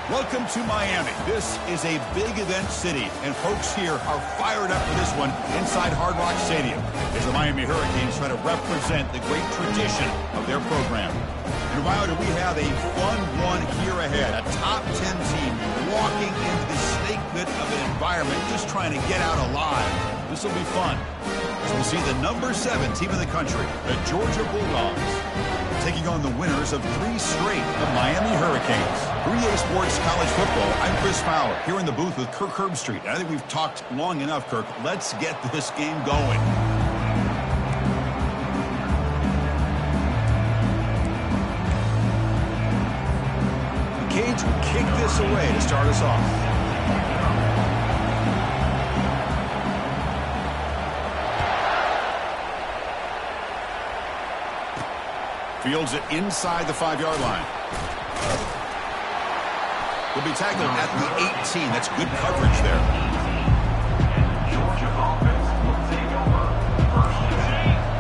Welcome to Miami. This is a big event city, and folks here are fired up for this one inside Hard Rock Stadium as the Miami Hurricanes try to represent the great tradition of their program. And Wilder, we have a fun one here ahead. A top 10 team walking into the snake pit of an environment, just trying to get out alive. This will be fun. So we'll see the number 7 team in the country, the Georgia Bulldogs, taking on the winners of 3 straight of Miami Hurricanes. 3A Sports College Football, I'm Chris Fowler, here in the booth with Kirk Herbstreit. I think we've talked long enough, Kirk. Let's get this game going. The Canes will kick this away to start us off. Fields it inside the 5-yard line. Will be tackled at the 18. That's good coverage there.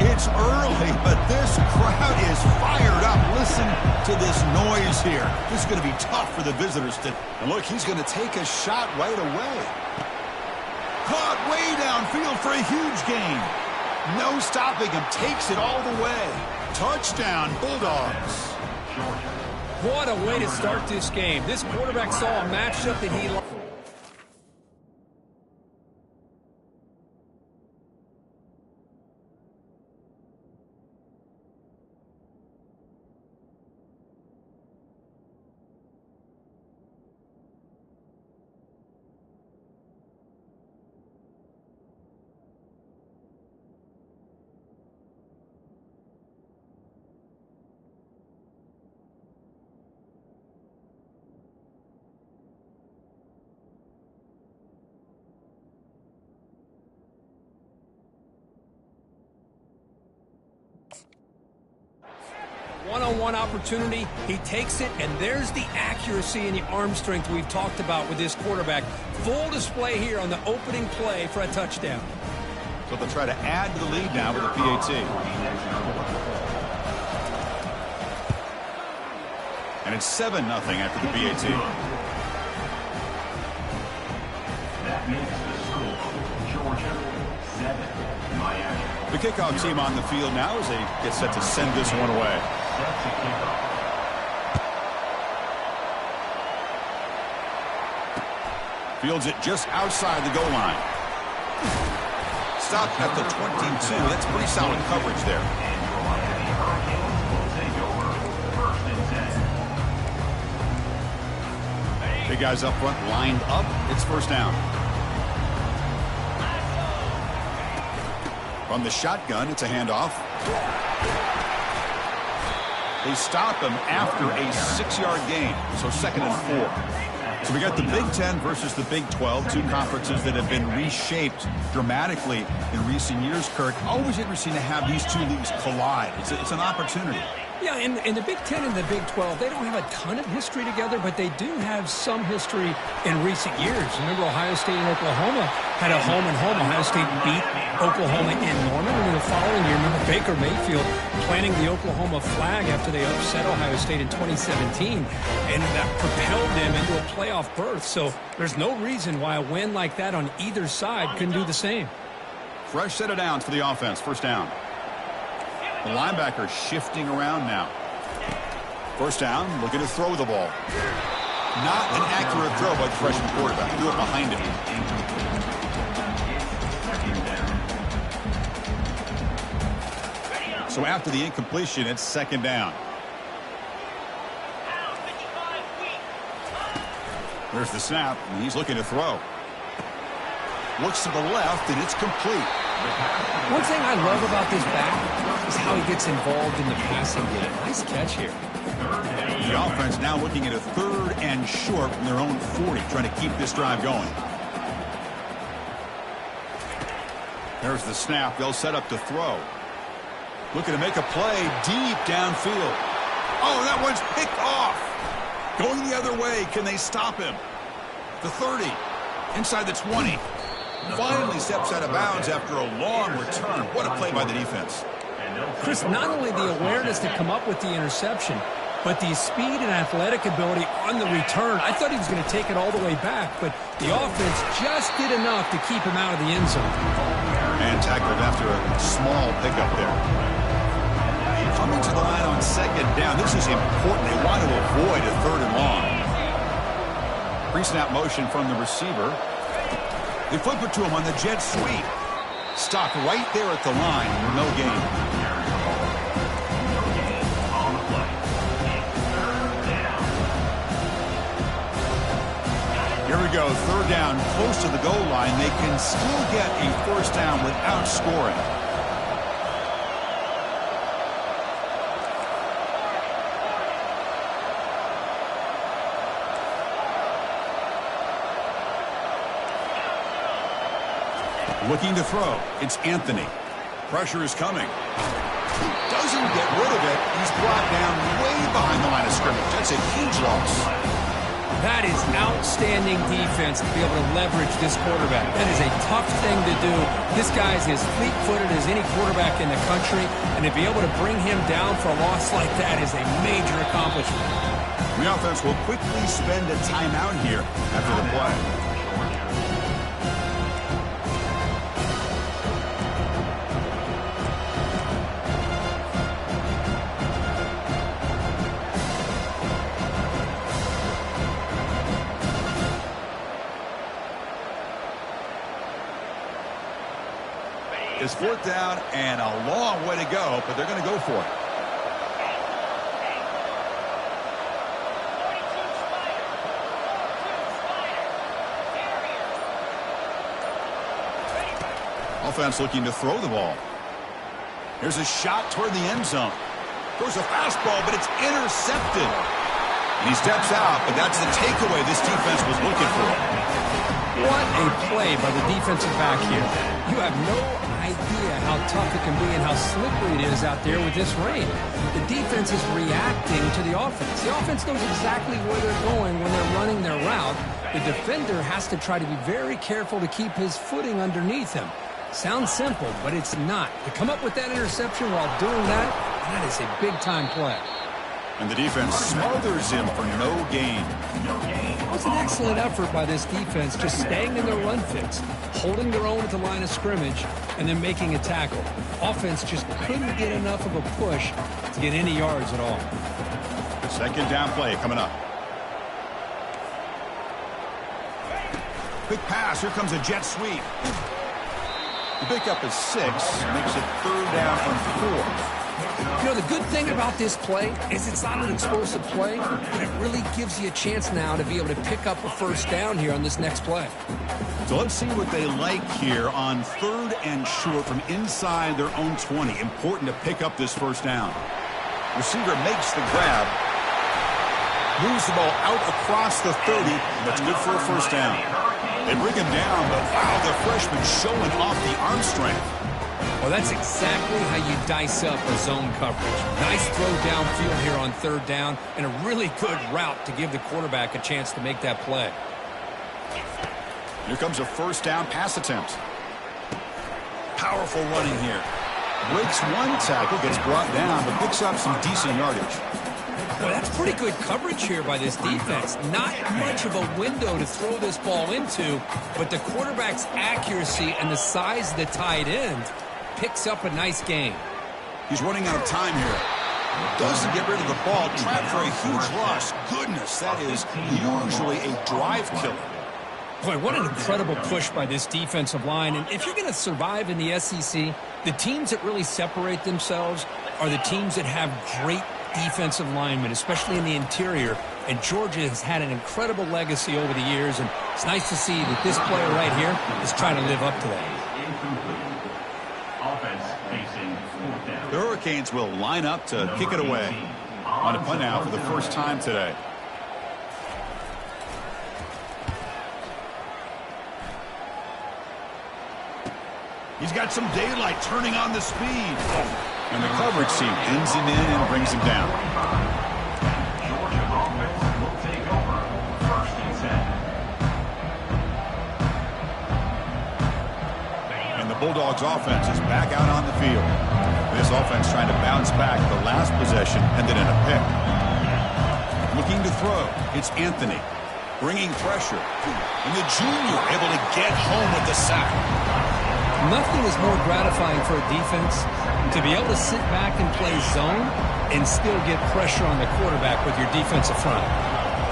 It's early, but this crowd is fired up. Listen to this noise here. This is going to be tough for the visitors to... And look, he's going to take a shot right away. Caught way downfield for a huge gain. No stopping him. Takes it all the way. Touchdown, Bulldogs. What a way to start this game. This quarterback saw a matchup that he liked. One-on-one opportunity, he takes it, and there's the accuracy and the arm strength we've talked about with this quarterback. Full display here on the opening play for a touchdown. So they'll try to add to the lead now with a PAT. And it's 7-0 after the PAT. That makes the score Georgia 7, Miami. The kickoff team on the field now as they get set to send this one away. Fields it just outside the goal line. Stopped at the 22. That's pretty solid coverage there. Big guys up front lined up. It's first down. From the shotgun, it's a handoff. They stop him after a 6-yard gain, so 2nd and 4. So we got the Big Ten versus the Big 12, 2 conferences that have been reshaped dramatically in recent years, Kirk. Always interesting to have these 2 leagues collide. It's an opportunity. Yeah, and the Big Ten and the Big 12, they don't have a ton of history together, but they do have some history in recent years. Remember, Ohio State and Oklahoma had a home-and-home. Ohio State beat Oklahoma in Norman, and then the following year, remember Baker Mayfield planting the Oklahoma flag after they upset Ohio State in 2017, and that propelled them into a playoff berth. So there's no reason why a win like that on either side couldn't do the same. Fresh set of downs for the offense, first down. The linebacker shifting around now. First down, looking to throw the ball. Not an accurate throw by the freshman quarterback. Threw it behind him. So after the incompletion, it's 2nd down. There's the snap, and he's looking to throw. Looks to the left, and it's complete. One thing I love about this back is how he gets involved in the passing game. Nice catch here. The offense now looking at a 3rd and short from their own 40, trying to keep this drive going. There's the snap. They'll set up to throw. Looking to make a play deep downfield. Oh, that one's picked off. Going the other way. Can they stop him? The 30. Inside the 20. Finally steps out of bounds after a long return. What a play by the defense. Chris, not only the awareness to come up with the interception, but the speed and athletic ability on the return, I thought he was going to take it all the way back, but the offense just did enough to keep him out of the end zone. And tackled after a small pickup there. Coming to the line on second down. This is important. They want to avoid a third and long. Pre-snap motion from the receiver. They flip it to him on the jet sweep. Stopped right there at the line for no gain. Here we go, third down, close to the goal line. They can still get a first down without scoring. Looking to throw. It's Anthony. Pressure is coming. He doesn't get rid of it. He's brought down way behind the line of scrimmage. That's a huge loss. That is outstanding defense to be able to leverage this quarterback. That is a tough thing to do. This guy's as fleet-footed as any quarterback in the country, and to be able to bring him down for a loss like that is a major accomplishment. The offense will quickly spend a timeout here after the play. It's fourth down and a long way to go, but they're going to go for it. Offense looking to throw the ball. Here's a shot toward the end zone. Throws a fastball, but it's intercepted. And he steps out, but that's the takeaway this defense was looking for. What a play by the defensive back here. You have no idea how tough it can be and how slippery it is out there with this rain. The defense is reacting to the offense. The offense knows exactly where they're going when they're running their route. The defender has to try to be very careful to keep his footing underneath him. Sounds simple, but it's not. To come up with that interception while doing that, that is a big-time play. And the defense smothers him for no gain. It was an excellent effort by this defense, just staying in their run fits, holding their own at the line of scrimmage, and then making a tackle. Offense just couldn't get enough of a push to get any yards at all. Second down play coming up. Quick pass. Here comes a jet sweep. The pickup is 6. Makes it third down and 4. You know, the good thing about this play is it's not an explosive play, but it really gives you a chance now to be able to pick up a first down here on this next play. So let's see what they like here on third and short from inside their own 20. Important to pick up this first down. Receiver makes the grab. Moves the ball out across the 30. That's good for a first down. They bring him down, but wow, the freshman showing off the arm strength. Well, that's exactly how you dice up a zone coverage. Nice throw downfield here on third down, and a really good route to give the quarterback a chance to make that play. Here comes a first down pass attempt. Powerful running here. Breaks one tackle, gets brought down, but picks up some decent yardage. Well, that's pretty good coverage here by this defense. Not much of a window to throw this ball into, but the quarterback's accuracy and the size of the tight end picks up a nice gain. He's running out of time here. Doesn't get rid of the ball. Trapped for a huge loss. Goodness, that is usually a drive killer. Boy, what an incredible push by this defensive line. And if you're going to survive in the SEC, the teams that really separate themselves are the teams that have great defensive linemen, especially in the interior. And Georgia has had an incredible legacy over the years, and it's nice to see that this player right here is trying to live up to that. The Hurricanes will line up to kick it away on a punt out for the first time today. He's got some daylight turning on the speed. And the coverage team ends him in and brings him down. Georgia offense will take over first and 10. And the Bulldogs offense is back out on the field. This offense trying to bounce back. The last possession ended in a pick. to throw. It's Anthony bringing pressure. And the junior able to get home with the sack. Nothing is more gratifying for a defense to be able to sit back and play zone and still get pressure on the quarterback with your defensive front.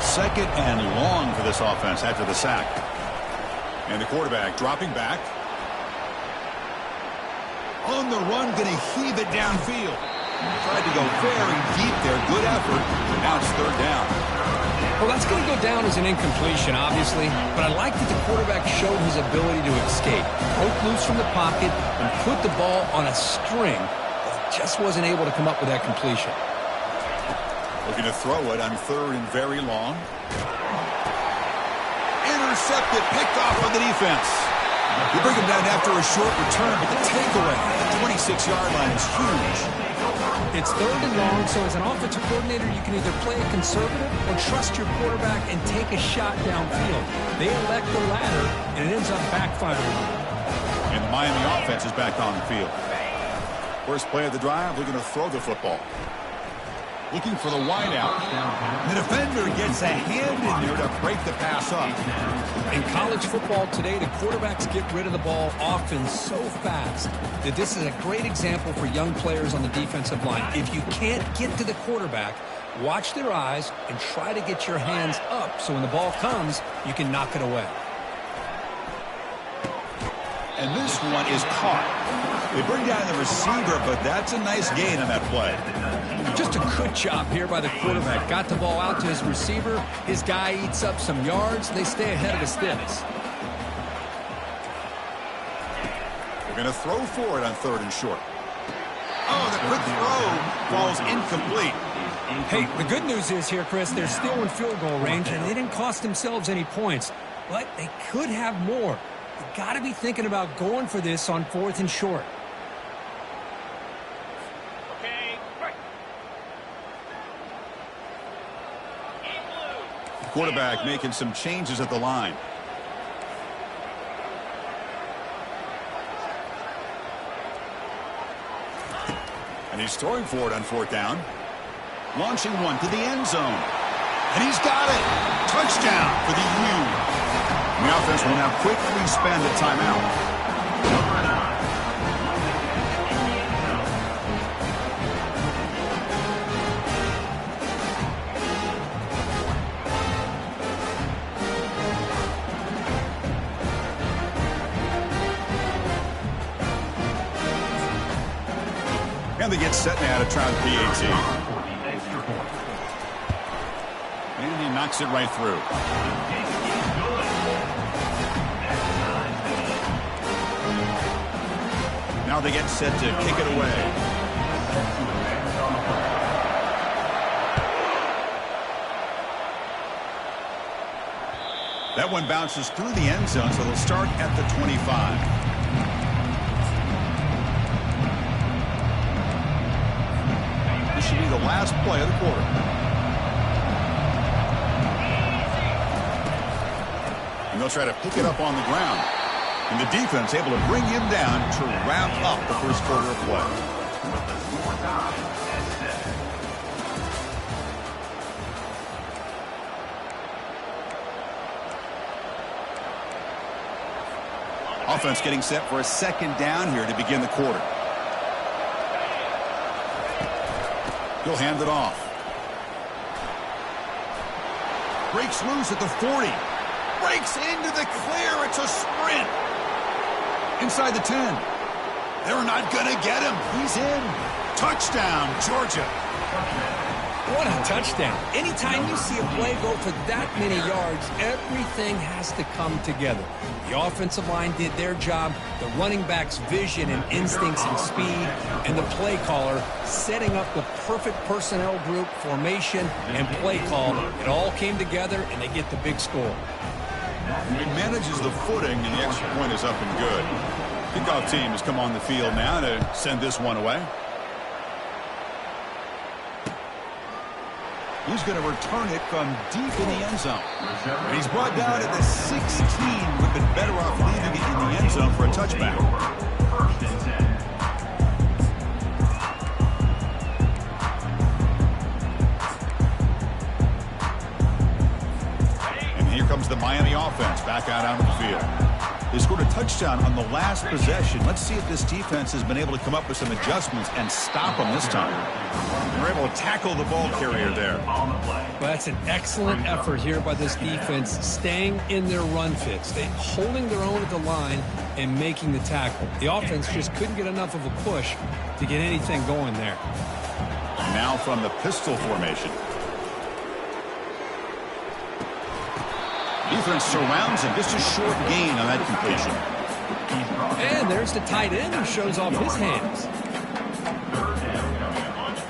2nd and long for this offense after the sack. And the quarterback dropping back. On the run, going to heave it downfield. Tried to go very deep there. Good effort. Now it's 3rd down. Well, that's going to go down as an incompletion, obviously, but I like that the quarterback showed his ability to escape. Broke loose from the pocket and put the ball on a string, but just wasn't able to come up with that completion. Looking to throw it on 3rd and very long. Intercepted, picked off on the defense. You bring him down after a short return, but the takeaway at the 26-yard line is huge. It's 3rd and long, so as an offensive coordinator, you can either play a conservative or trust your quarterback and take a shot downfield. They elect the latter, and it ends up backfiring. And the Miami offense is back on the field. First play of the drive, looking to throw the football. Looking for the wideout. The defender gets a hand in there to break the pass up. In college football today, the quarterbacks get rid of the ball often so fast that this is a great example for young players on the defensive line. If you can't get to the quarterback, watch their eyes and try to get your hands up so when the ball comes, you can knock it away. And this one is caught. They bring down the receiver, but that's a nice gain on that play. Just a good job here by the quarterback. Got the ball out to his receiver. His guy eats up some yards. They stay ahead of the sticks. They're going to throw for it on 3rd and short. Oh, the quick throw falls incomplete. Hey, the good news is here, Chris, they're still in field goal range, and they didn't cost themselves any points. But they could have more. You got to be thinking about going for this on 4th and short. Quarterback making some changes at the line. And he's throwing for it on 4th down. Launching one to the end zone. And he's got it. Touchdown for the U. The offense will now quickly spend a timeout. And they get set now to try the PAT. And he knocks it right through. Now they get set to kick it away. That one bounces through the end zone, so they'll start at the 25. This should be the last play of the quarter. And they'll try to pick it up on the ground. And the defense able to bring him down to wrap up the first quarter of play. Offense getting set for a 2nd down here to begin the quarter. He'll hand it off. Breaks loose at the 40. Breaks into the clear. It's a sprint. Inside the 10. They're not going to get him. He's in. Touchdown, Georgia. What a touchdown. Anytime you see a play go for that many yards, everything has to come together. The offensive line did their job, the running back's vision and instincts and speed, and the play caller setting up the perfect personnel group, formation, and play call. It all came together, and they get the big score. He manages the footing, and the extra point is up and good. Kickoff team has come on the field now to send this one away. He's going to return it from deep in the end zone. And he's brought down at the 16. Would have been better off leaving it in the end zone for a touchback. First and 10. comes the Miami offense back out onto the field. They scored a touchdown on the last possession. Let's see if this defense has been able to come up with some adjustments and stop them this time. They're able to tackle the ball carrier there. Well, that's an excellent effort here by this defense, staying in their run fits. They holding their own at the line and making the tackle. The offense just couldn't get enough of a push to get anything going there. Now from the pistol formation. Defense surrounds him. Just a short gain on that completion. And there's the tight end who shows off his hands.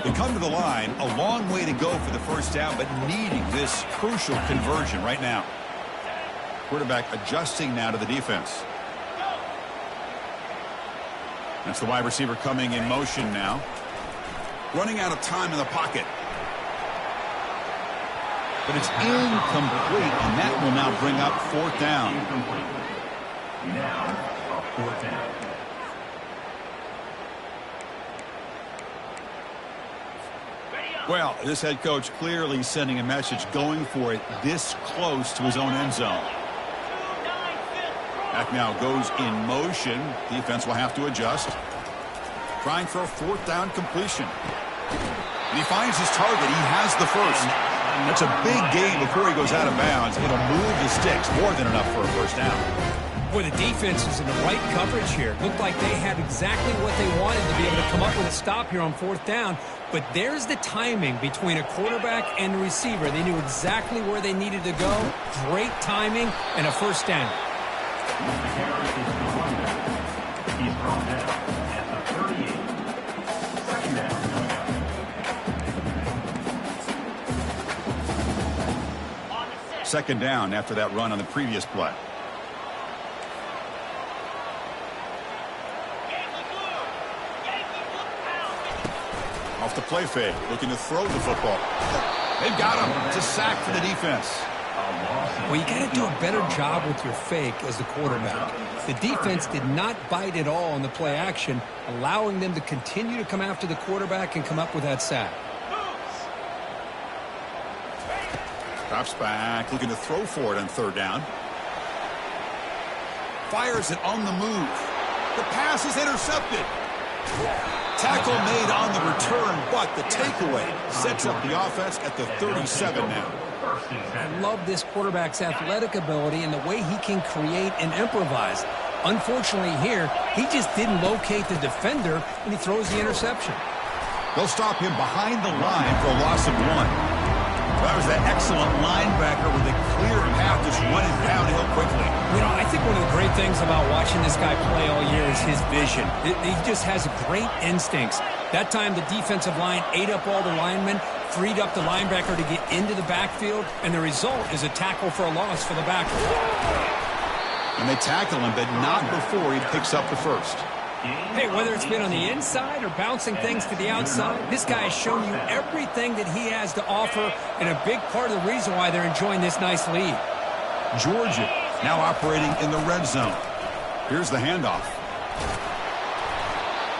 They come to the line, a long way to go for the first down, but needing this crucial conversion right now. Quarterback adjusting now to the defense. That's the wide receiver coming in motion now. Running out of time in the pocket. But it's incomplete, and that will now bring up fourth down. Now, fourth down. Well, this head coach clearly sending a message, going for it this close to his own end zone. Back now goes in motion. Defense will have to adjust. Trying for a fourth down completion. And he finds his target. He has the first. That's a big gain before he goes out of bounds. It'll move the sticks, more than enough for a first down. Boy, the defense is in the right coverage here. Looked like they had exactly what they wanted to be able to come up with a stop here on fourth down. But there's the timing between a quarterback and the receiver. They knew exactly where they needed to go. Great timing and a first down. He's brought down at the 38. Second down. Second down after that run on the previous play. Off the play fake, looking to throw the football. They've got him. It's a sack for the defense. Well, you got to do a better job with your fake as the quarterback. The defense did not bite at all on the play action, allowing them to continue to come after the quarterback and come up with that sack. Drops back, looking to throw for it on third down. Fires it on the move. The pass is intercepted. Tackle made on the return, but the takeaway sets up the offense at the 37 now. I love this quarterback's athletic ability and the way he can create and improvise. Unfortunately here, he just didn't locate the defender, and he throws the interception. They'll stop him behind the line for a loss of 1. That was that excellent linebacker with a clear path, just running downhill quickly. You know, I think one of the great things about watching this guy play all year is his vision. He just has great instincts. That time, the defensive line ate up all the linemen, freed up the linebacker to get into the backfield, and the result is a tackle for a loss for the backer. And they tackle him, but not before he picks up the first. Hey, whether it's been on the inside or bouncing things to the outside, this guy has shown you everything that he has to offer, and a big part of the reason why they're enjoying this nice lead. Georgia now operating in the red zone. Here's the handoff.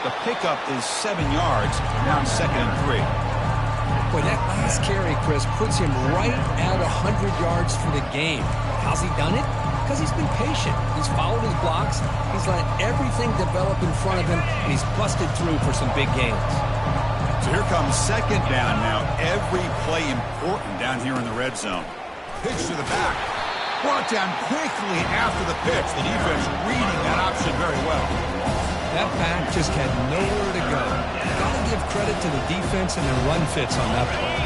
The pickup is 7 yards, now 2nd and 3. Boy, that last carry, Chris, puts him right at 100 yards for the game. How's he done it? Because he's been patient. He's followed his blocks. He's let everything develop in front of him, and he's busted through for some big gains. So here comes second down now. Every play important down here in the red zone. Pitch to the back. Brought down quickly after the pitch. The defense reading that option very well. That back just had nowhere to go. Got to give credit to the defense and their run fits on that play.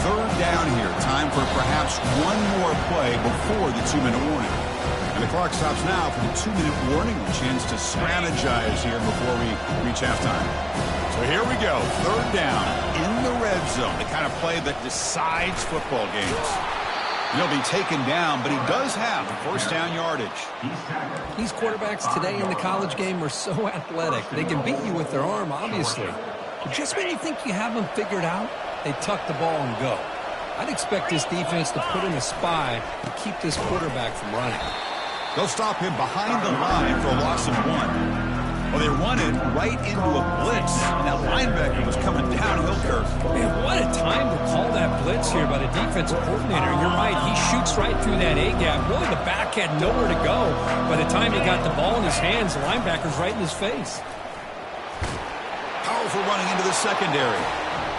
Third down here. Time for perhaps one more play before the 2-minute warning. And the clock stops now for the 2-minute warning. A chance to strategize here before we reach halftime. So here we go. Third down in the red zone. The kind of play that decides football games. He'll be taken down, but he does have first down yardage. These quarterbacks today in the college game are so athletic. They can beat you with their arm, obviously. But just when you think you have them figured out, they tuck the ball and go. I'd expect this defense to put in a spy to keep this quarterback from running. They'll stop him behind the line for a loss of 1. Well, they run it right into a blitz, and that linebacker was coming downhill curve. Man, what a time to call that blitz here by the defensive coordinator. You're right, he shoots right through that A-gap. Really, the back had nowhere to go. By the time he got the ball in his hands, the linebacker's right in his face. Powerful running into the secondary.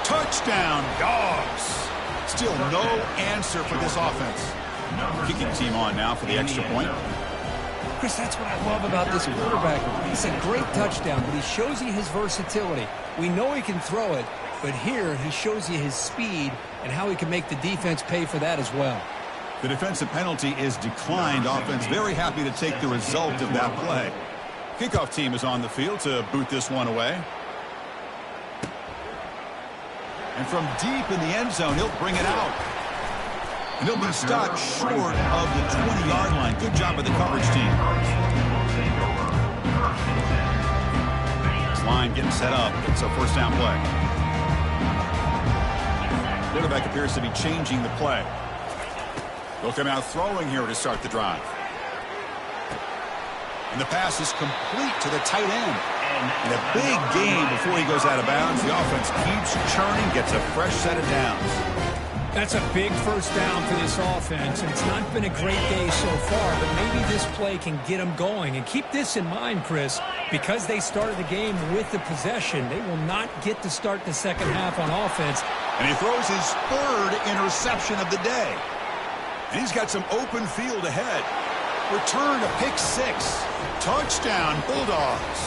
Touchdown, Dogs. Still no answer for this offense. Kicking team on now for the extra point. Chris, that's what I love about this quarterback. It's a great touchdown, but he shows you his versatility. We know he can throw it, but here he shows you his speed and how he can make the defense pay for that as well. The defensive penalty is declined. Offense very happy to take the result of that play. Kickoff team is on the field to boot this one away. And from deep in the end zone, he'll bring it out. And he'll be stopped short of the 20-yard line. Good job by the coverage team. This line getting set up. It's a first down play. Quarterback appears to be changing the play. They'll come out throwing here to start the drive. And the pass is complete to the tight end. And a big gain before he goes out of bounds. The offense keeps churning, gets a fresh set of downs. That's a big first down for this offense, and it's not been a great day so far, but maybe this play can get them going. And keep this in mind, Chris, because they started the game with the possession, they will not get to start the second half on offense. And he throws his third interception of the day. And he's got some open field ahead. Return to pick six. Touchdown, Bulldogs.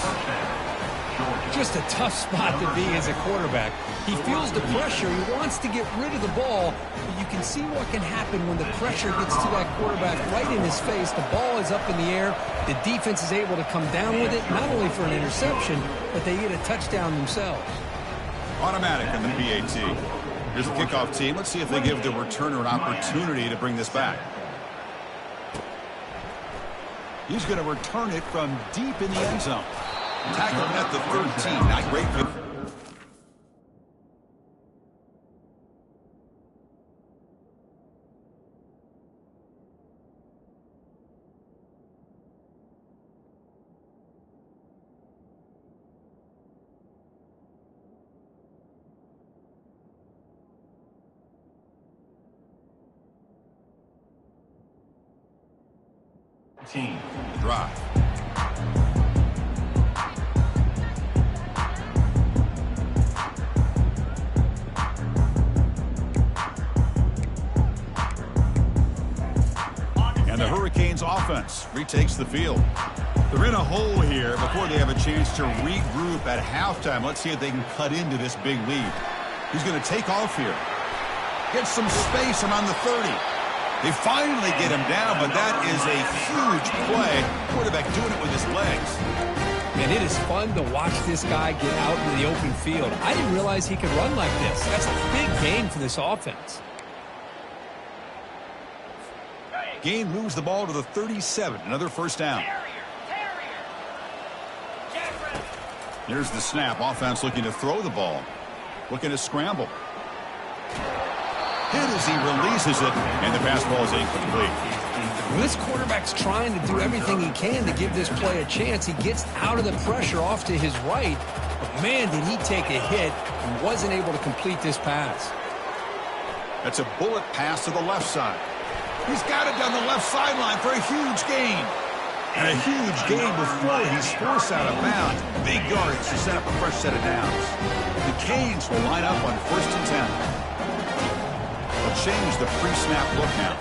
Just a tough spot to be as a quarterback. He feels the pressure. He wants to get rid of the ball. But you can see what can happen when the pressure gets to that quarterback right in his face. The ball is up in the air. The defense is able to come down with it, not only for an interception, but they get a touchdown themselves. Automatic in the PAT. Here's the kickoff team. Let's see if they give the returner an opportunity to bring this back. He's going to return it from deep in the end zone. Tackle at the 13. Not great pick. Team. Drive. And the Hurricanes offense retakes the field. They're in a hole here before they have a chance to regroup at halftime. Let's see if they can cut into this big lead. He's going to take off here. Get some space around the 30. They finally get him down, but that is a huge play. Quarterback doing it with his legs. And it is fun to watch this guy get out in the open field. I didn't realize he could run like this. That's a big gain for this offense. Gain moves the ball to the 37. Another first down. Here's the snap. Offense looking to throw the ball. Looking to scramble. Hit as he releases it, and the pass ball is incomplete. Well, this quarterback's trying to do everything he can to give this play a chance. He gets out of the pressure off to his right, but man, did he take a hit and wasn't able to complete this pass. That's a bullet pass to the left side. He's got it down the left sideline for a huge gain. And a huge gain before he's forced out of bounds. Big yards to set up a fresh set of downs. The Canes will line up on 1st and 10. They'll change the pre-snap look now.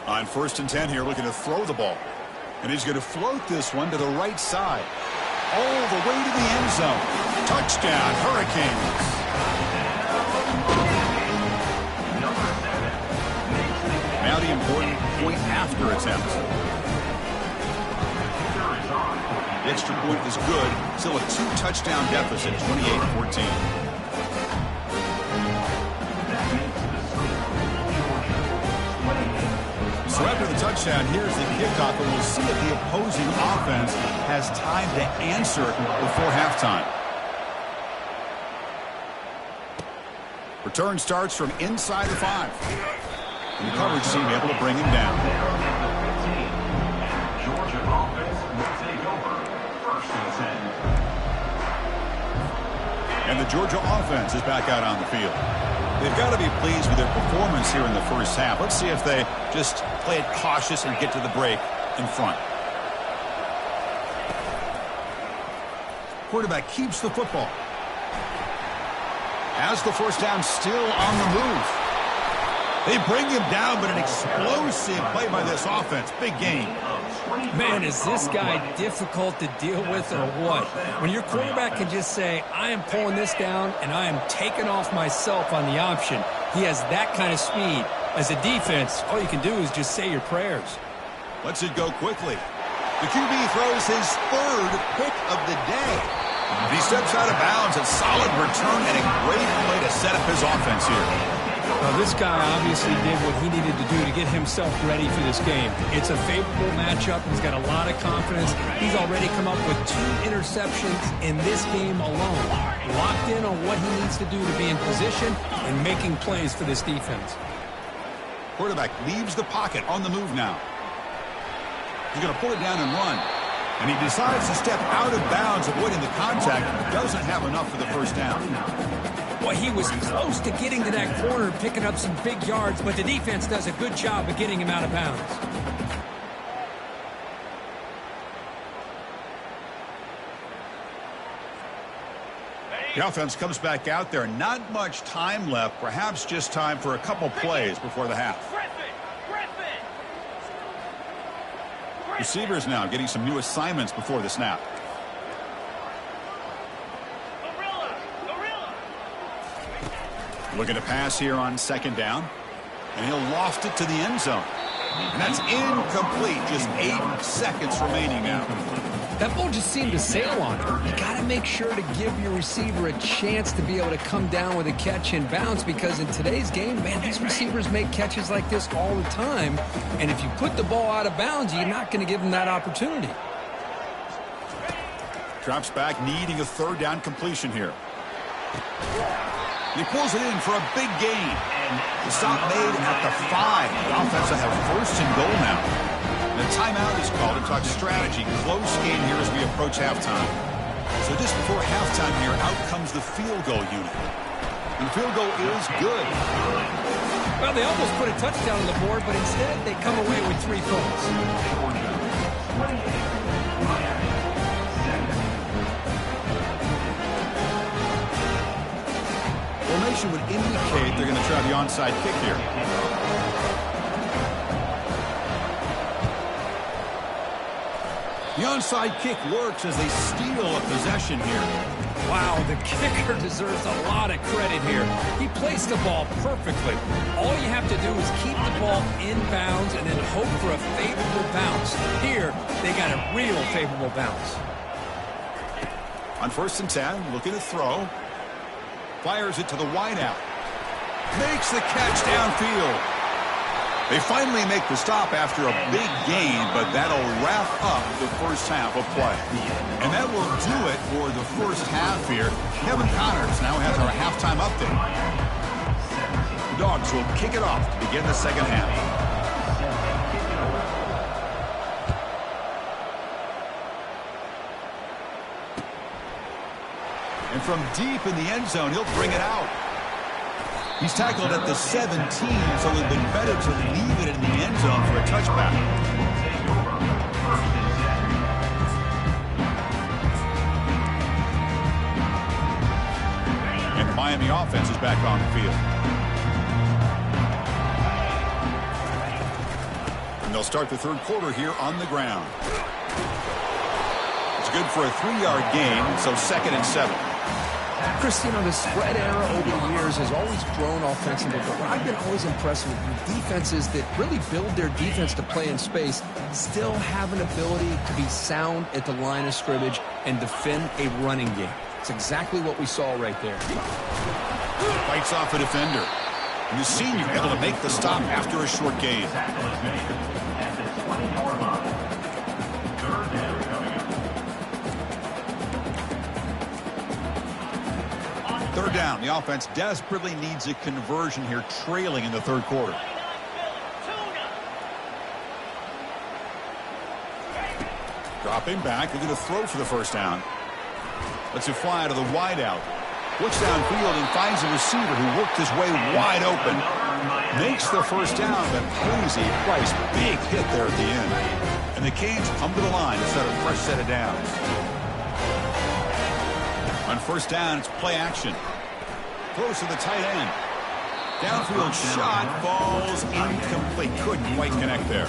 On 1st and 10 here, looking to throw the ball. And he's going to float this one to the right side. All the way to the end zone. Touchdown, Hurricanes. Now the important point after attempt. The extra point is good. Still a 2-touchdown deficit, 28-14. So after the touchdown, here's the kickoff, and we'll see if the opposing offense has time to answer before halftime. Return starts from inside the 5. And the coverage team able to bring him down. Georgia offense is back out on the field. They've got to be pleased with their performance here in the first half. Let's see if they just play it cautious and get to the break in front. Quarterback keeps the football. Has the first down, still on the move. They bring him down, but an explosive play by this offense. Big game. Man, is this guy difficult to deal with or what? When your quarterback can just say, I am pulling this down and I am taking off myself on the option. He has that kind of speed. As a defense, all you can do is just say your prayers. Lets it go quickly. The QB throws his third pick of the day. He steps out of bounds. A solid return and a great play to set up his offense here. Well, this guy obviously did what he needed to do to get himself ready for this game. It's a favorable matchup. He's got a lot of confidence. He's already come up with 2 interceptions in this game alone. Locked in on what he needs to do to be in position and making plays for this defense. Quarterback leaves the pocket on the move now. He's going to pull it down and run. And he decides to step out of bounds, avoiding the contact. Doesn't have enough for the first down. Well, he was close to getting to that corner, picking up some big yards, but the defense does a good job of getting him out of bounds. The offense comes back out there. Not much time left. Perhaps just time for a couple plays before the half. Receivers now getting some new assignments before the snap. Looking to pass here on second down. And he'll loft it to the end zone. And that's incomplete. Just 8 seconds remaining now. That ball just seemed to sail on him. You got to make sure to give your receiver a chance to be able to come down with a catch and bounce, because in today's game, man, these receivers make catches like this all the time. And if you put the ball out of bounds, you're not going to give them that opportunity. Drops back, needing a third down completion here. He pulls it in for a big gain. The stop made at the 5. The offense will have first and goal now. The timeout is called to talk strategy. Close game here as we approach halftime. So just before halftime here, out comes the field goal unit. And the field goal is good. Well, they almost put a touchdown on the board, but instead they come away with 3 points. Formation would indicate they're going to try the onside kick here. The onside kick works as they steal a possession here. Wow, the kicker deserves a lot of credit here. He placed the ball perfectly. All you have to do is keep the ball in bounds and then hope for a favorable bounce. Here, they got a real favorable bounce. On 1st and 10, looking to throw. Fires it to the wideout. Makes the catch downfield. They finally make the stop after a big gain, but that'll wrap up the first half of play. And that will do it for the first half here. Kevin Connors now has our halftime update. The Dogs will kick it off to begin the second half. And from deep in the end zone, he'll bring it out. He's tackled at the 17, so it would have been better to leave it in the end zone for a touchback. And the Miami offense is back on the field. And they'll start the third quarter here on the ground. It's good for a 3-yard gain, so 2nd and 7. Chris, you know, the spread era over the years has always grown offensively, but what I've been always impressed with defenses that really build their defense to play in space still have an ability to be sound at the line of scrimmage and defend a running game. It's exactly what we saw right there. Fights off a defender. And the senior able to make the stop after a short gain. Third down. The offense desperately needs a conversion here, trailing in the third quarter. Dropping back, looking to throw for the first down. Lets it fly to the wideout. Looks downfield and finds a receiver who worked his way wide open. Makes the first down, but pays a price. Big hit there at the end. And the Canes come to the line to set a fresh set of downs. On first down, it's play action. Close to the tight end. Downfield shot falls incomplete. Couldn't quite connect there.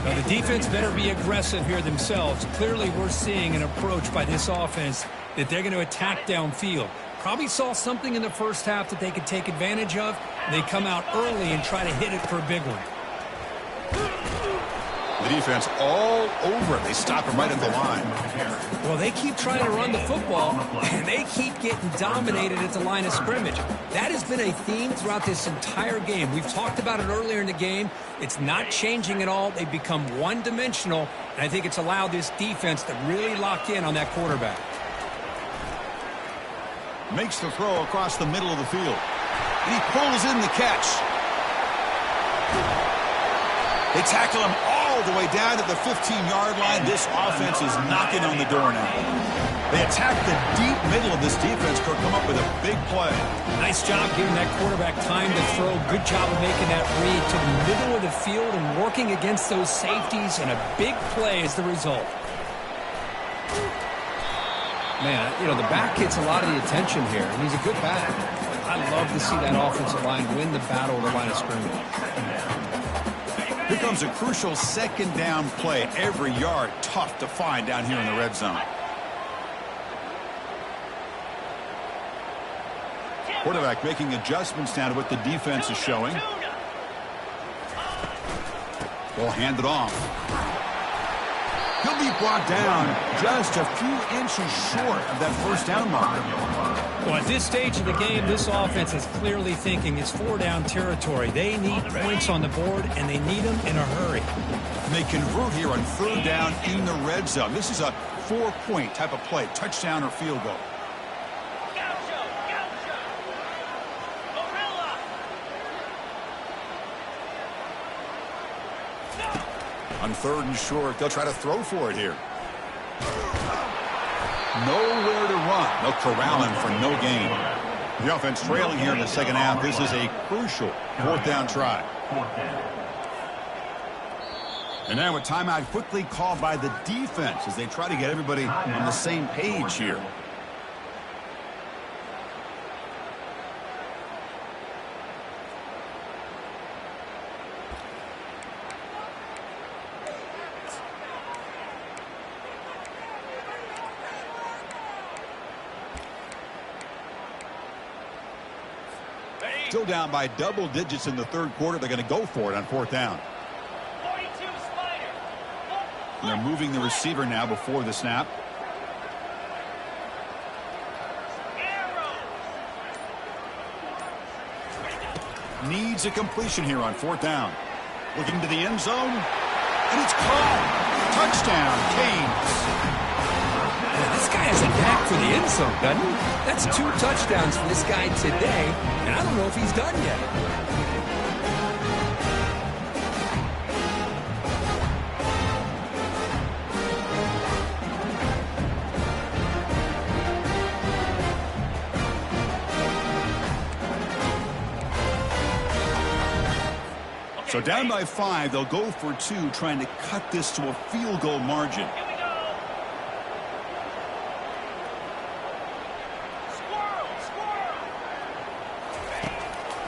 Now, the defense better be aggressive here themselves. Clearly, we're seeing an approach by this offense that they're going to attack downfield. Probably saw something in the first half that they could take advantage of. They come out early and try to hit it for a big one. The defense all over it. They stop him right at the line. Well, they keep trying to run the football, and they keep getting dominated at the line of scrimmage. That has been a theme throughout this entire game. We've talked about it earlier in the game. It's not changing at all. They've become one-dimensional, and I think it's allowed this defense to really lock in on that quarterback. Makes the throw across the middle of the field. And he pulls in the catch. They tackle him all the way down to the 15-yard line. This offense is knocking on the door now. They attack the deep middle of this defense. Could come up with a big play. Nice job giving that quarterback time to throw. Good job of making that read to the middle of the field and working against those safeties, and a big play is the result. Man, you know, the back gets a lot of the attention here, and he's a good back. I love to see that offensive line win the battle of the line of scrimmage. Here comes a crucial second down play. Every yard tough to find down here in the red zone. Quarterback making adjustments now to what the defense is showing. Ball handed off. He'll be brought down just a few inches short of that first down marker. Well, at this stage of the game, this offense is clearly thinking it's four-down territory. They need points on the board, and they need them in a hurry. And they convert here on third down in the red zone. This is a four-point type of play, touchdown or field goal. On third and short, they'll try to throw for it here. Nowhere to run. They'll corral him for no gain. The offense trailing here in the second half. This is a crucial fourth down try. And now a timeout quickly called by the defense as they try to get everybody on the same page here. Still down by double digits in the third quarter. They're going to go for it on fourth down. And they're moving the receiver now before the snap. Needs a completion here on fourth down. Looking to the end zone. And it's caught. Touchdown, Canes. This guy has a knack for the end zone, doesn't he? That's 2 touchdowns for this guy today, and I don't know if he's done yet. So down by 5, they'll go for 2, trying to cut this to a field goal margin.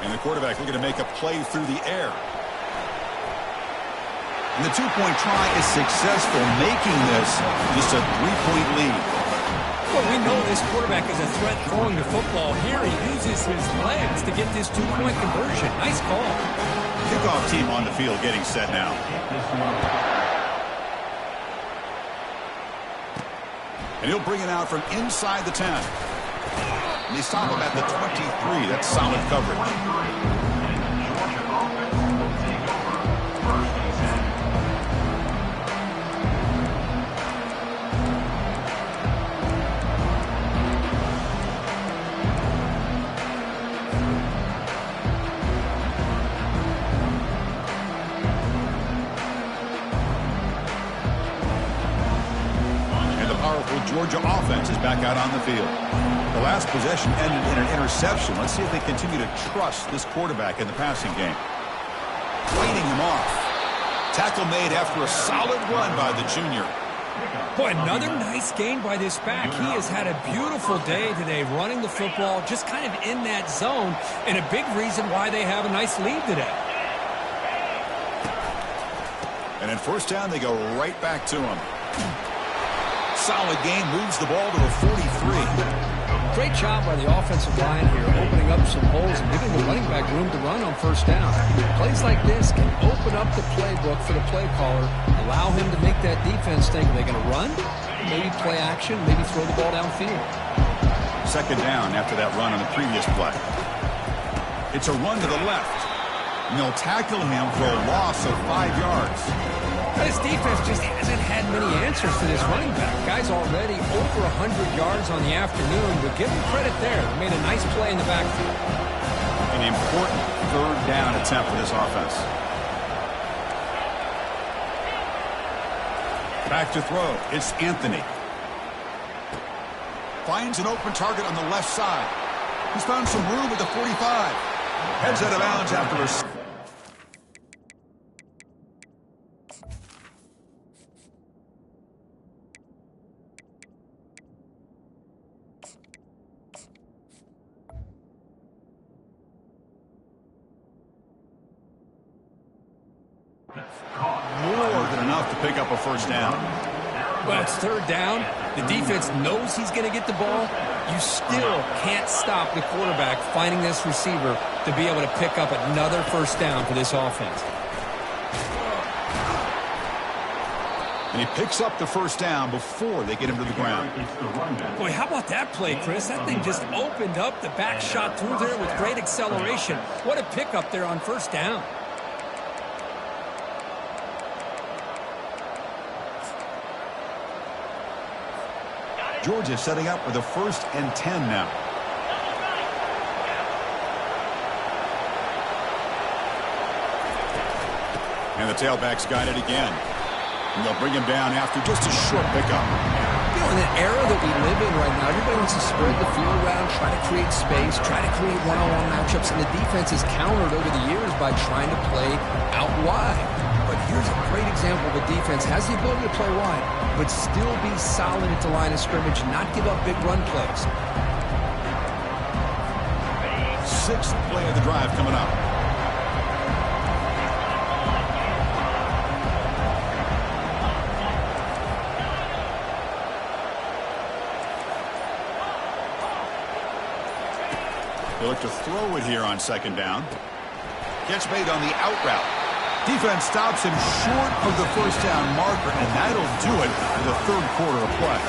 And the quarterback looking to make a play through the air. And the 2-point try is successful, making this just a 3-point lead. Well, we know this quarterback is a threat throwing the football. Here he uses his legs to get this 2-point conversion. Nice call. Kickoff team on the field getting set now. And he'll bring it out from inside the 10. And they stop him at the 23. That's solid coverage. Georgia offense is back out on the field. The last possession ended in an interception. Let's see if they continue to trust this quarterback in the passing game. Leading him off. Tackle made after a solid run by the junior. Boy, another nice gain by this back. He has had a beautiful day today running the football, just kind of in that zone, and a big reason why they have a nice lead today. And in first down, they go right back to him. Solid game, moves the ball to a 43. Great job by the offensive line here, opening up some holes and giving the running back room to run on first down. Plays like this can open up the playbook for the play caller, allow him to make that defense think, are they going to run? Maybe play action, maybe throw the ball downfield. Second down after that run on the previous play. It's a run to the left. And they'll tackle him for a loss of 5 yards. This defense just hasn't had many answers for this running back. Guy's already over 100 yards on the afternoon, but give him credit there. He made a nice play in the backfield. An important third down attempt for this offense. Back to throw. It's Anthony. Finds an open target on the left side. He's found some room at the 45. Heads out of bounds after a... More than enough to pick up a first down. Well, it's third down. The defense knows he's going to get the ball. You still can't stop the quarterback finding this receiver to be able to pick up another first down for this offense. And he picks up the first down before they get him to the ground. Boy, how about that play, Chris? That thing just opened up. The back shot through there with great acceleration. What a pickup there on first down. Georgia setting up for the 1st and 10 now. And the tailback's got it again. And they'll bring him down after just a short pickup. You know, in the era that we live in right now, everybody wants to spread the field around, try to create space, try to create one-on-one matchups, and the defense is countered over the years by trying to play out wide. But here's a great example of a defense has the ability to play wide, but still be solid at the line of scrimmage and not give up big run plays. 6th play of the drive coming up. They look to throw it here on second down. Catch made on the out route. Defense stops him short of the first down marker, and that'll do it for the third quarter of play.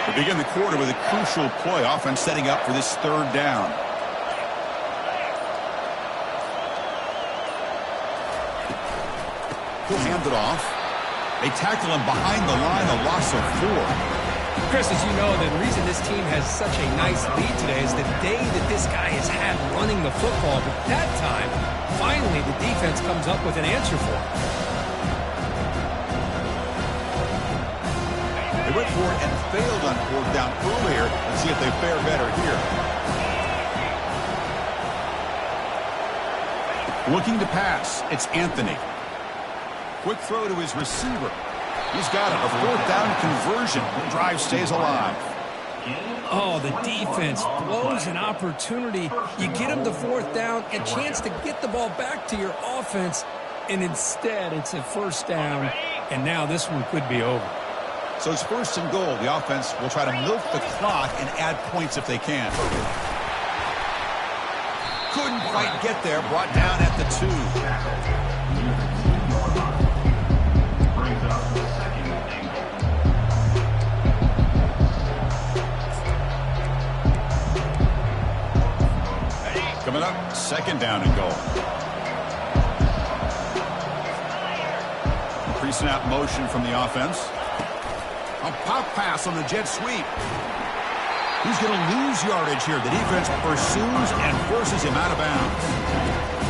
They begin the quarter with a crucial play. Offense setting up for this third down. He'll hand it off. They tackle him behind the line, a loss of 4. Chris, as you know, the reason this team has such a nice lead today is the day that this guy has had running the football. But that time, finally, the defense comes up with an answer for him. They went for it and failed on 4th down earlier. Let's see if they fare better here. Looking to pass, it's Anthony. Quick throw to his receiver. He's got it. A 4th down conversion. The drive stays alive. Oh, the defense blows an opportunity. You get him the 4th down, a chance to get the ball back to your offense, and instead it's a first down, and now this one could be over. So it's 1st and goal. The offense will try to milk the clock and add points if they can. Couldn't quite get there. Brought down at the 2. Coming up, 2nd down and goal. Pre-snap motion from the offense. A pop pass on the jet sweep. He's going to lose yardage here. The defense pursues and forces him out of bounds.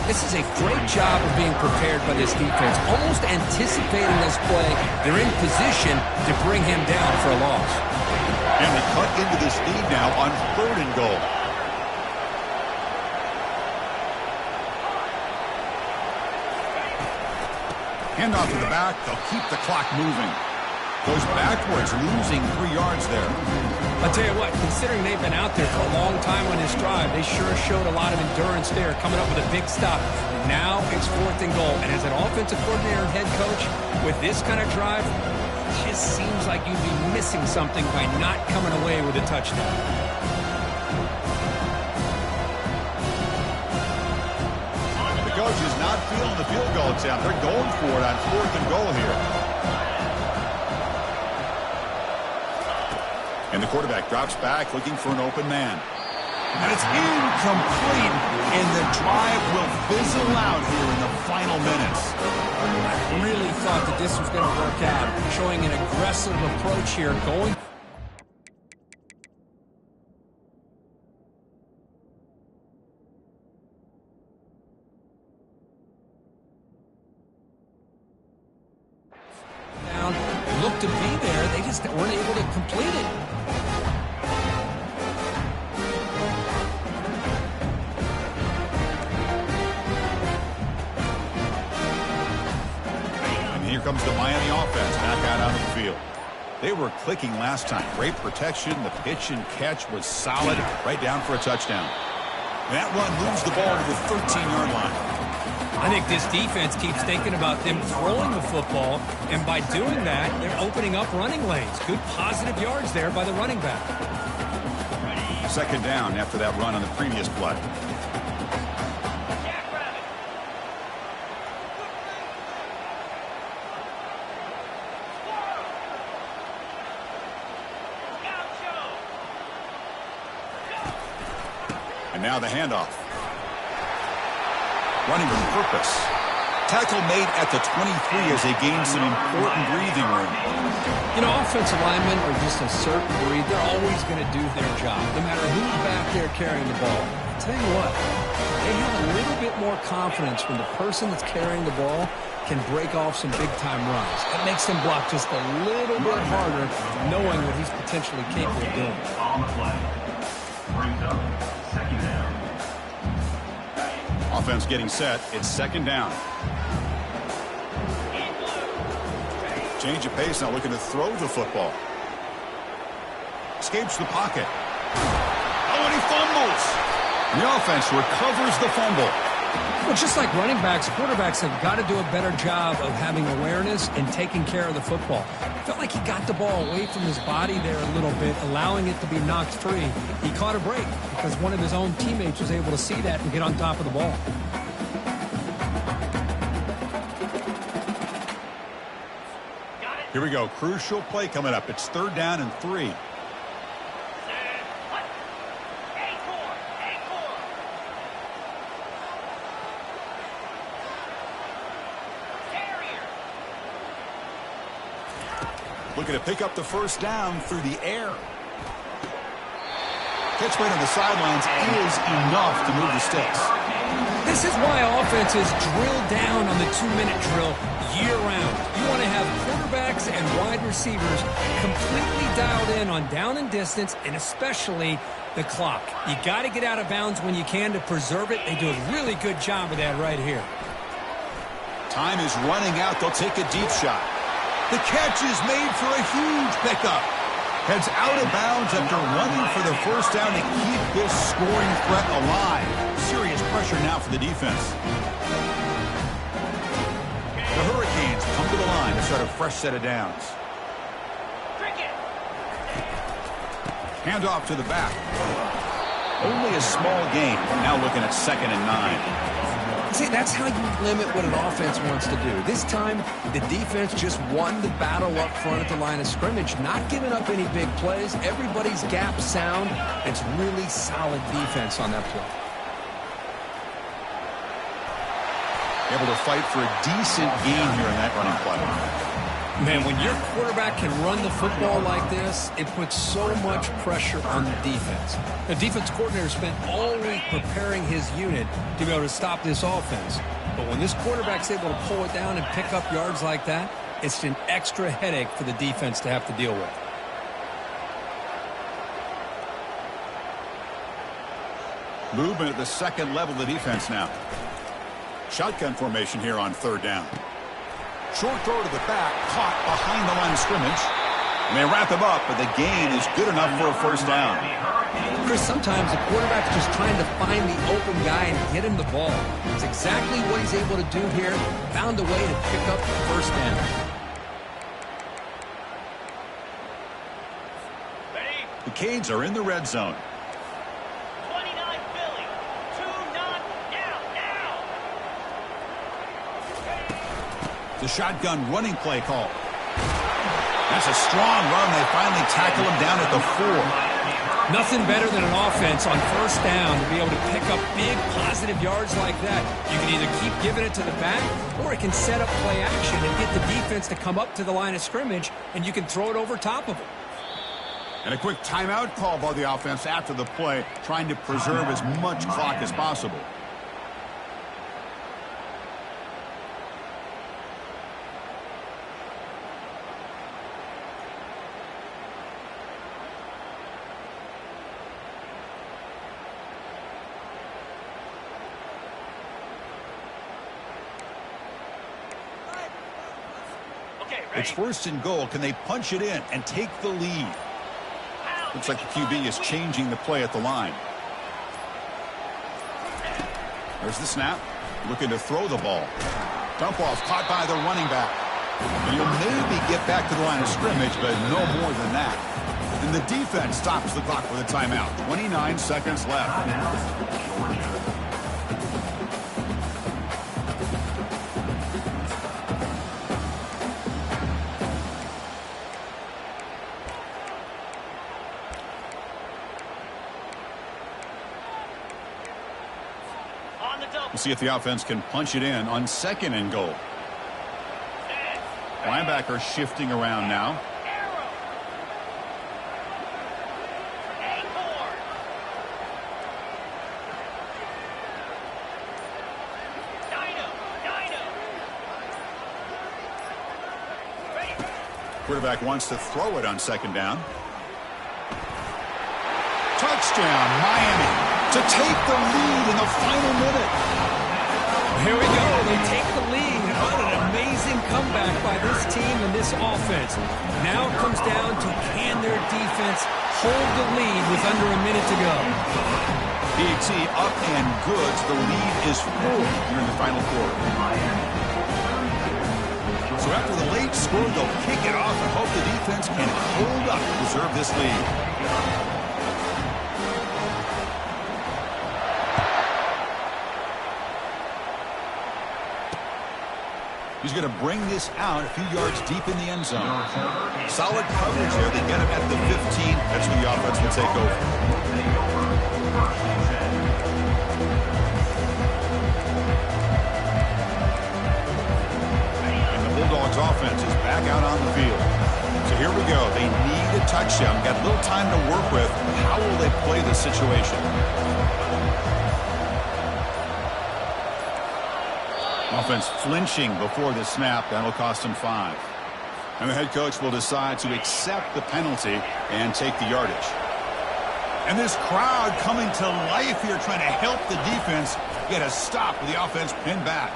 This is a great job of being prepared by this defense, almost anticipating this play. They're in position to bring him down for a loss. And they cut into this lead now on 3rd and goal. Hand off to the back. They'll keep the clock moving. Goes backwards, losing 3 yards there. I'll tell you what, considering they've been out there for a long time on this drive, they sure showed a lot of endurance there, coming up with a big stop. Now it's 4th and goal. And as an offensive coordinator and head coach, with this kind of drive, it just seems like you'd be missing something by not coming away with a touchdown. The coach is not feeling the field goal attempt. They're going for it on 4th and goal here. And the quarterback drops back looking for an open man. And it's incomplete, and the drive will fizzle out here in the final minutes. I really thought that this was going to work out, showing an aggressive approach here, going. Down, looked to be there, they just weren't able to complete it. Here comes the Miami offense back out on the field. They were clicking last time. Great protection. The pitch and catch was solid. Right down for a touchdown. That run moves the ball to the 13-yard line. I think this defense keeps thinking about them throwing the football, and by doing that, they're opening up running lanes. Good positive yards there by the running back. 2nd down after that run on the previous play. And now the handoff. Running with purpose. Tackle made at the 23 as they gain some important breathing room. You know, offensive linemen are just a certain breed. They're always going to do their job, no matter who's back there carrying the ball. I'll tell you what, they have a little bit more confidence when the person that's carrying the ball can break off some big-time runs. It makes them block just a little bit harder, knowing what he's potentially capable of doing. On the play. Brings up 2nd down. Offense getting set. It's 2nd down. Change of pace now, looking to throw the football. Escapes the pocket. Oh, and he fumbles. And the offense recovers the fumble. Well, just like running backs, quarterbacks have got to do a better job of having awareness and taking care of the football. Felt like he got the ball away from his body there a little bit, allowing it to be knocked free. He caught a break because one of his own teammates was able to see that and get on top of the ball. Here we go. Crucial play coming up. It's 3rd down and 3. Looking to pick up the 1st down through the air. Catch right on the sidelines is enough to move the sticks. This is why offenses drill down on the 2-minute drill year-round. You want to have quarterbacks and wide receivers completely dialed in on down and distance, and especially the clock. You got to get out of bounds when you can to preserve it. They do a really good job of that right here. Time is running out. They'll take a deep shot. The catch is made for a huge pickup. Heads out of bounds after running for the 1st down to keep this scoring threat alive. Serious pressure now for the defense. The Hurricanes come to the line to start a fresh set of downs. Hand off to the back. Only a small gain. Now looking at 2nd and 9. See, that's how you limit what an offense wants to do. This time, the defense just won the battle up front at the line of scrimmage, not giving up any big plays. Everybody's gap sound. It's really solid defense on that play. Able to fight for a decent gain here in that running play. Man, when your quarterback can run the football like this, it puts so much pressure on the defense. The defense coordinator spent all week preparing his unit to be able to stop this offense. But when this quarterback's able to pull it down and pick up yards like that, it's an extra headache for the defense to have to deal with. Movement at the second level of the defense now. Shotgun formation here on third down. Short throw to the back, caught behind the line of scrimmage. And they wrap him up, but the gain is good enough for a first down. Chris, sometimes the quarterback's just trying to find the open guy and get him the ball. It's exactly what he's able to do here. Found a way to pick up the first down. The Canes are in the red zone. The shotgun running play call. That's a strong run. They finally tackle him down at the 4. Nothing better than an offense on first down to be able to pick up big positive yards like that. You can either keep giving it to the back, or it can set up play action and get the defense to come up to the line of scrimmage, and you can throw it over top of them. And a quick timeout call by the offense after the play, trying to preserve as much clock as possible. It's first and goal. Can they punch it in and take the lead? Looks like the QB is changing the play at the line. There's the snap. Looking to throw the ball. Dump off caught by the running back. And you'll maybe get back to the line of scrimmage, but no more than that. And the defense stops the clock with a timeout. 29 seconds left. We'll see if the offense can punch it in on second and goal. Linebacker shifting around now. Quarterback wants to throw it on second down. Touchdown, Miami, to take the lead in the final minute. Here we go. They take the lead. What an amazing comeback by this team and this offense. Now it comes down to can their defense hold the lead with under a minute to go. BT up and good. The lead is 4 here in the final quarter. So after the late score, they'll kick it off and hope the defense can hold up to preserve this lead. He's going to bring this out a few yards deep in the end zone. Solid coverage there. They get him at the 15. That's when the offense will take over. And the Bulldogs offense is back out on the field. So here we go. They need a touchdown. Got a little time to work with. How will they play this situation? Offense flinching before the snap. That'll cost him 5. And the head coach will decide to accept the penalty and take the yardage. And this crowd coming to life here, trying to help the defense get a stop with the offense pinned back.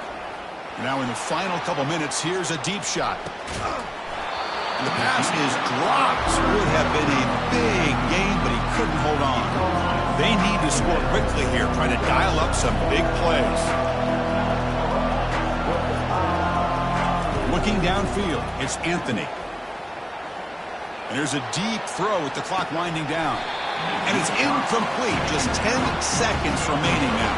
Now in the final couple minutes, here's a deep shot. And the pass is dropped. Would have been a big gain, but he couldn't hold on. They need to score quickly here, trying to dial up some big plays. Looking downfield, it's Anthony. And there's a deep throw with the clock winding down. And it's incomplete. Just 10 seconds remaining now.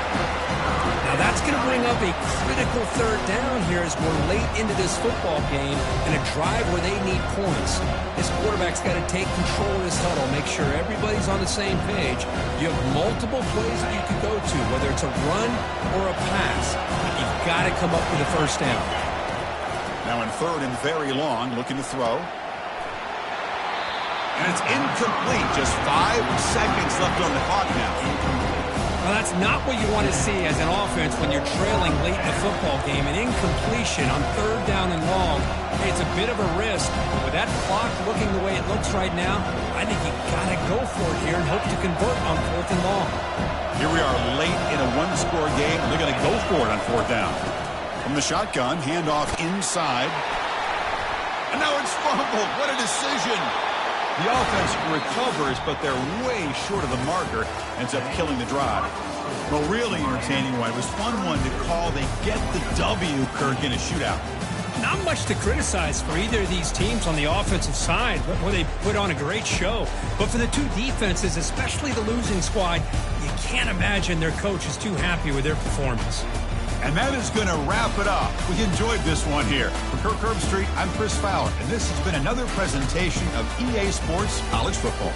Now that's going to bring up a critical third down here as we're late into this football game and a drive where they need points. This quarterback's got to take control of this huddle, make sure everybody's on the same page. You have multiple plays that you could go to, whether it's a run or a pass. You've got to come up with a first down. Now in third and very long, looking to throw. And it's incomplete. Just 5 seconds left on the clock now. Well, that's not what you want to see as an offense when you're trailing late in the football game. An incompletion on third down and long. Hey, it's a bit of a risk. With that clock looking the way it looks right now, I think you got to go for it here and hope to convert on fourth and long. Here we are late in a one-score game. They're going to go for it on fourth down. From the shotgun, handoff inside. And now it's fumbled. What a decision. The offense recovers, but they're way short of the marker. Ends up killing the drive. Well, really entertaining one. It was fun one to call. They get the W, Kirk, in a shootout. Not much to criticize for either of these teams on the offensive side, where they put on a great show. But for the two defenses, especially the losing squad, you can't imagine their coach is too happy with their performance. And that is going to wrap it up. We enjoyed this one here. For Kirk Herbstreit, I'm Chris Fowler, and this has been another presentation of EA Sports College Football.